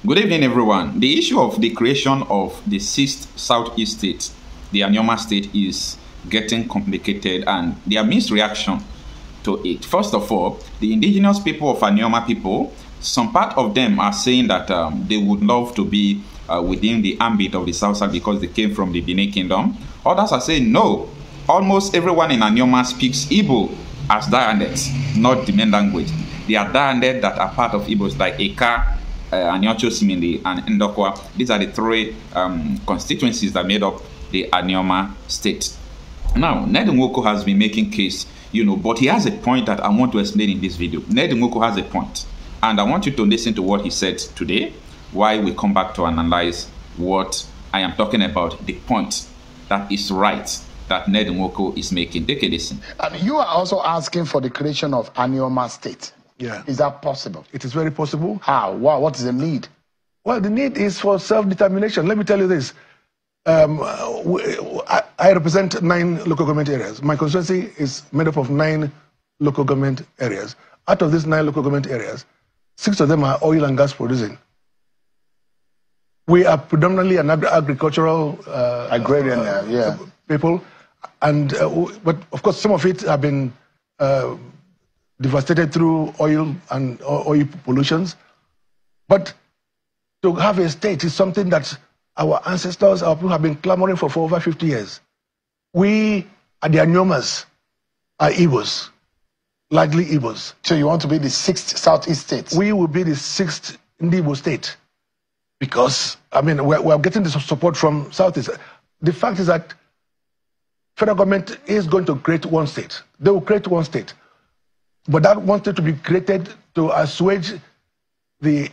Good evening, everyone. The issue of the creation of the 6th Southeast state, the Anioma State, is getting complicated, and there are mixed reaction to it. First of all, the indigenous people of Anioma people, some part of them are saying that they would love to be within the ambit of the South because they came from the Benin Kingdom. Others are saying no. Almost everyone in Anioma speaks Igbo as dialects, not the main language. There are dialects that are part of Igbos like Ekpa, Anyocho Simili, and Ndokwa. These are the three constituencies that made up the Anioma State. Now, Nwoko has been making case, but he has a point that I want to explain in this video. Nwoko has a point, and I want you to listen to what he said today, while we come back to analyze what I am talking about, the point that is right that Nwoko is making. Take a listen. And you are also asking for the creation of Anioma State. Yeah. Is that possible? It is very possible. How? Wow. What is the need? Well, the need is for self-determination. Let me tell you this. I represent 9 local government areas. My constituency is made up of 9 local government areas. Out of these 9 local government areas, 6 of them are oil and gas producing. We are predominantly an agricultural agrarian people, and but of course some of it have been devastated through oil and oil pollutions. But to have a state is something that our ancestors, our people have been clamoring for over 50 years. We are the Aniomas, are Igbos, largely Igbos. So you want to be the 6th Southeast state? We will be the 6th Igbo state. Because, I mean, we're getting the support from Southeast. The fact is that federal government is going to create one state. They will create one state. But that one state to be created to assuage the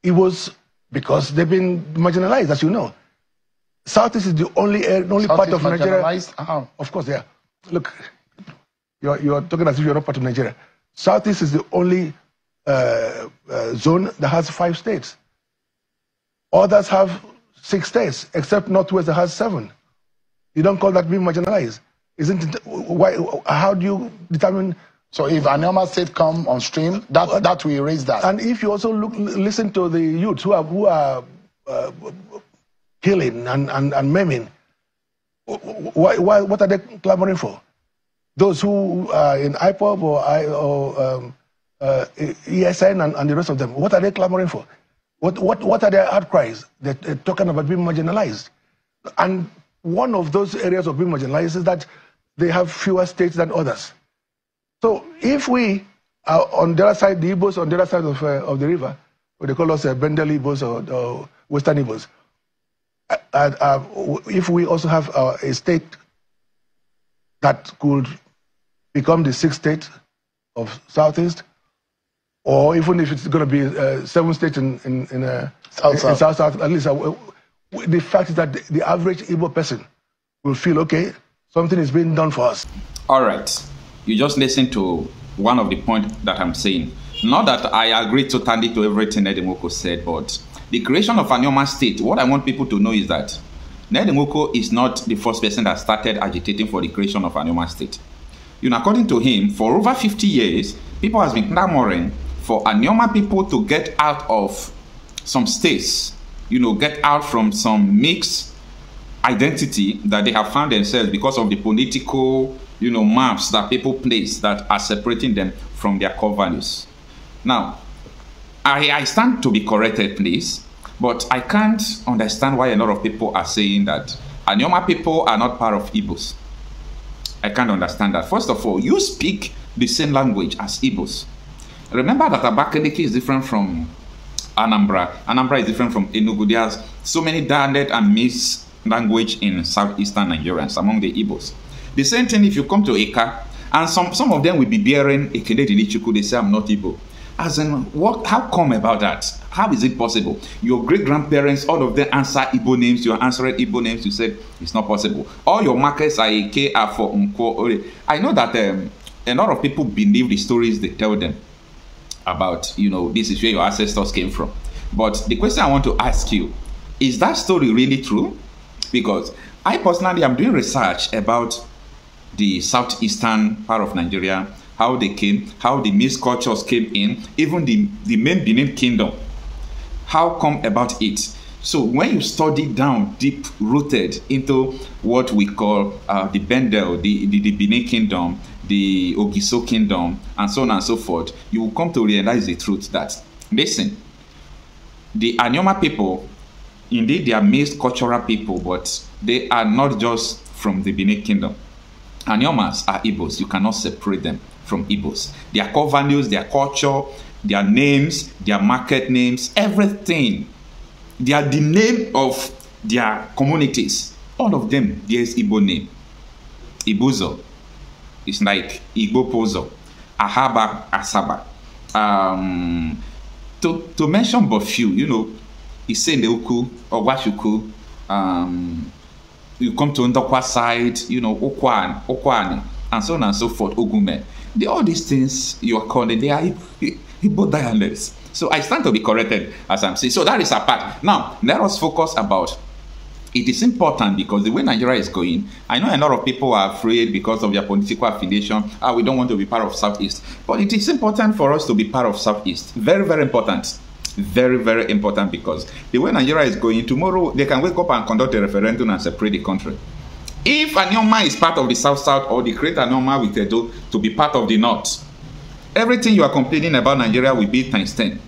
Igbos because they've been marginalized, as you know. Southeast is the only part of Nigeria. How? Of course, yeah. Look, you're talking as if you're not part of Nigeria. Southeast is the only zone that has 5 states. Others have 6 states, except Northwest that has 7. You don't call that being marginalized, isn't it? Why? How do you determine? So if Anioma State come on stream, that will erase that. And if you also listen to the youths who are killing and maiming, what are they clamoring for? Those who are in ipob or ESN and the rest of them, what are they clamoring for? What are their outcries? They're talking about being marginalized. And one of those areas of being marginalized is that they have fewer states than others. So if we are on the other side, the Igbos on the other side of the river, what they call us Bendel Igbos or Western Igbos, if we also have a state that could become the 6th state of Southeast, or even if it's going to be 7 states in South, at least the fact is that the average Igbo person will feel, okay, something is being done for us. All right. You just listen to one of the points that I'm saying. Not that I agree totally to everything Nwoko said, but the creation of Anioma State, what I want people to know is that Nwoko is not the first person that started agitating for the creation of Anioma State. According to him, for over 50 years, people have been clamoring for Anioma people to get out of some states, get out from some mixed identity that they have found themselves because of the political, maps that people place that are separating them from their core values. Now, I stand to be corrected, please, but I can't understand why a lot of people are saying that Anioma people are not part of Igbos. I can't understand that. First of all, you speak the same language as Igbos. Remember that Abakaliki is different from Anambra. Anambra is different from Enugu. There's so many dialect and mixed language in southeastern Nigerians among the Igbos. The same thing if you come to Eka, and some of them will be bearing Ekele Dilichuku, they say I'm not Igbo. As in, how come about that? How is it possible? Your great-grandparents, all of them answer Igbo names, you're answering Igbo names, you said it's not possible. All your markers are Eke, Afo, Nko. I know that a lot of people believe the stories they tell them about, this is where your ancestors came from. But the question I want to ask you, is that story really true? Because I personally am doing research about the southeastern part of Nigeria, how they came, how the mixed cultures came in, even the main Benin Kingdom. How come about it? So when you study down, deep-rooted into what we call the Bendel, the Benin Kingdom, the Ogiso Kingdom, and so on and so forth, you will come to realize the truth that, listen, the Anioma people, indeed, they are mixed cultural people, but they are not just from the Benin Kingdom. Aniomas are Igbos. You cannot separate them from Igbos. Their core values, their culture, their names, their market names, everything. They are the name of their communities. All of them, there's Igbo name. Ibuzo. It's like Igbo Pozo. Ahaba Asaba. To mention but few, you know, Iseneuku or Washuku, you come to Ndokwa side, you know, Okwani, and so on and so forth, Ogume. All these things you are calling, they are Igbo dialects. So I stand to be corrected as I'm saying. So that is a part. Now, let us focus about, it is important because the way Nigeria is going, I know a lot of people are afraid because of their political affiliation. We don't want to be part of Southeast. But it is important for us to be part of Southeast. Very, very important. Very, very important, because the way Nigeria is going, tomorrow they can wake up and conduct a referendum and separate the country. If Anioma is part of the South-South, or the great Anioma with Edo to be part of the North, everything you are complaining about Nigeria will be times 10.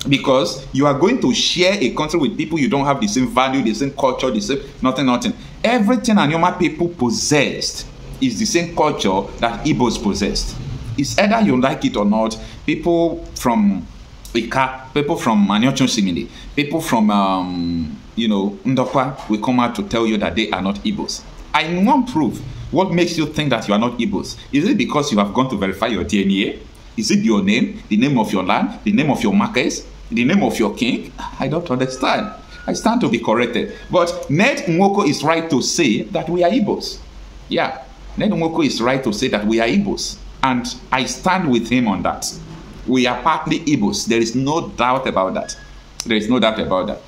Because you are going to share a country with people you don't have the same value, the same culture, the same nothing. Everything Anioma people possessed is the same culture that Igbos possessed. It's either you like it or not. People from Ika, people from Maniochon Simile, people from you know, Ndokwa will come out to tell you that they are not Igbos. I want proof. What makes you think that you are not Igbos? Is it because you have gone to verify your DNA? Is it your name, the name of your land, the name of your markets, the name of your king? I don't understand. I stand to be corrected. But Ned Nwoko is right to say that we are Igbos. Yeah, Ned Nwoko is right to say that we are Igbos. And I stand with him on that. We are partly Igbos. There is no doubt about that. There is no doubt about that.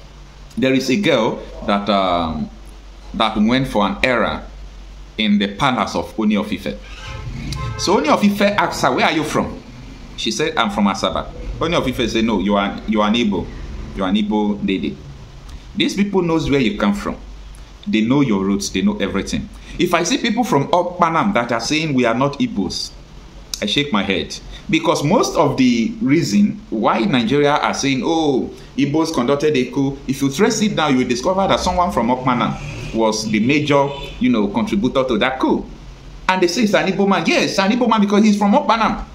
There is a girl that that went for an errand in the palace of Oni of Ife. So Oni of Ife asked her, where are you from? She said, I'm from Asaba. Oni of Ife said, no, you are an Igbo. You are an Igbo lady. These people knows where you come from. They know your roots. They know everything. If I see people from Okpanam that are saying we are not Igbos, I shake my head. Because most of the reason why Nigeria are saying, oh, Igbos conducted a coup, if you trace it down, you will discover that someone from Okpanam was the major, you know, contributor to that coup. And they say it's an Igbo man. Yes, it's an Igbo man because he's from Okpanam.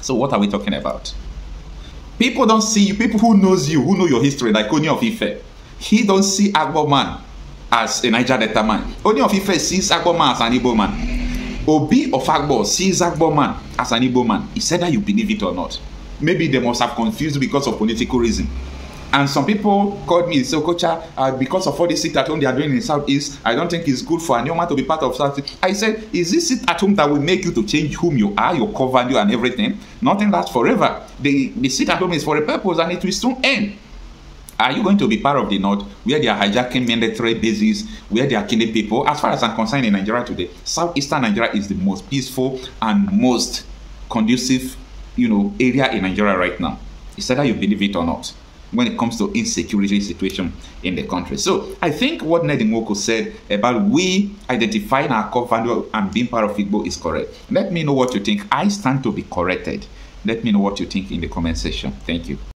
So what are we talking about? People don't see you, people who knows you, who know your history, like Oni of Ife. He don't see Agbo man as a Niger Delta man. Oni of Ife sees Agbo man as an Igbo man. Obi of Agbo sees Agbo man as an Igbo man. He said that you believe it or not. Maybe they must have confused because of political reason. And some people called me and said, Okocha, because of all the sit at home they are doing in the Southeast, I don't think it's good for Anioma to be part of Southeast. I said, is this sit at home that will make you to change whom you are, your core value and everything? Nothing lasts forever. The sit at home is for a purpose and it will soon end. Are you going to be part of the North where they are hijacking military bases, where they are killing people? As far as I'm concerned in Nigeria today, Southeastern Nigeria is the most peaceful and most conducive, you know, area in Nigeria right now. It's either you believe it or not when it comes to insecurity situation in the country. So I think what Ned Nwoko said about we identifying our core value and being part of Igbo is correct. Let me know what you think. I stand to be corrected. Let me know what you think in the comment section. Thank you.